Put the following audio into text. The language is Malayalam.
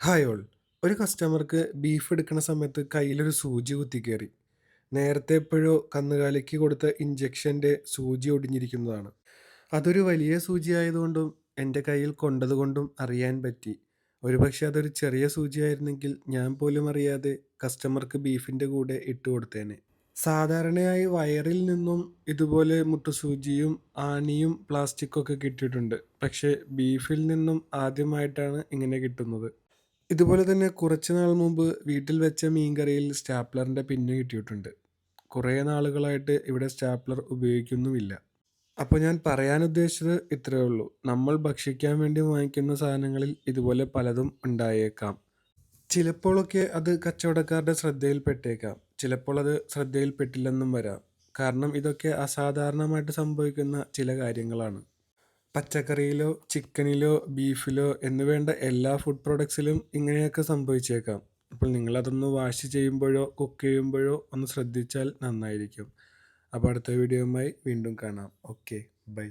Hi all. ഒരു കസ്റ്റമർക്ക് ബീഫ് എടുക്കുന്ന സമയത്ത് കയ്യിലൊരു സൂചി കുത്തിക്കേറി. നേരത്തെ എപ്പോഴോ കന്നുകാലിക്ക് കൊടുത്ത ഇഞ്ചക്ഷൻ്റെ സൂചി ഒടിഞ്ഞിരിക്കുന്നതാണ്. അതൊരു വലിയ സൂചി ആയതുകൊണ്ടും എൻ്റെ കയ്യിൽ കൊണ്ടതുകൊണ്ടും അറിയാൻ പറ്റി. ഒരുപക്ഷെ അതൊരു ചെറിയ സൂചിയായിരുന്നെങ്കിൽ ഞാൻ പോലും അറിയാതെ കസ്റ്റമർക്ക് ബീഫിൻ്റെ കൂടെ ഇട്ട് കൊടുത്തേനെ. സാധാരണയായി വയറിൽ നിന്നും ഇതുപോലെ മുട്ടുസൂചിയും ആണിയും പ്ലാസ്റ്റിക്കൊക്കെ കിട്ടിയിട്ടുണ്ട്. പക്ഷേ ബീഫിൽ നിന്നും ആദ്യമായിട്ടാണ് ഇങ്ങനെ കിട്ടുന്നത്. ഇതുപോലെ തന്നെ കുറച്ച് നാൾ മുമ്പ് വീട്ടിൽ വെച്ച മീൻകറിയിൽ സ്റ്റാപ്ലറിൻ്റെ പിന്ന് കിട്ടിയിട്ടുണ്ട്. കുറേ നാളുകളായിട്ട് ഇവിടെ സ്റ്റാപ്ലർ ഉപയോഗിക്കുന്നുമില്ല. അപ്പോൾ ഞാൻ പറയാൻ ഉദ്ദേശിച്ചത് ഇത്രയേ ഉള്ളൂ. നമ്മൾ ഭക്ഷിക്കാൻ വേണ്ടി വാങ്ങിക്കുന്ന സാധനങ്ങളിൽ ഇതുപോലെ പലതും ഉണ്ടായേക്കാം. ചിലപ്പോഴൊക്കെ അത് കച്ചവടക്കാരുടെ ശ്രദ്ധയിൽപ്പെട്ടേക്കാം. ചിലപ്പോൾ അത് ശ്രദ്ധയിൽപ്പെട്ടില്ലെന്നും വരാം. കാരണം ഇതൊക്കെ അസാധാരണമായിട്ട് സംഭവിക്കുന്ന ചില കാര്യങ്ങളാണ്. പച്ചക്കറിയിലോ ചിക്കനിലോ ബീഫിലോ എന്ന് വേണ്ട എല്ലാ ഫുഡ് പ്രോഡക്ട്സിലും ഇങ്ങനെയൊക്കെ സംഭവിച്ചേക്കാം. അപ്പോൾ നിങ്ങളതൊന്ന് വാഷ് ചെയ്യുമ്പോഴോ കുക്ക് ചെയ്യുമ്പോഴോ ഒന്ന് ശ്രദ്ധിച്ചാൽ നന്നായിരിക്കും. അപ്പോൾ അടുത്ത വീഡിയോയുമായി വീണ്ടും കാണാം. Okay, by.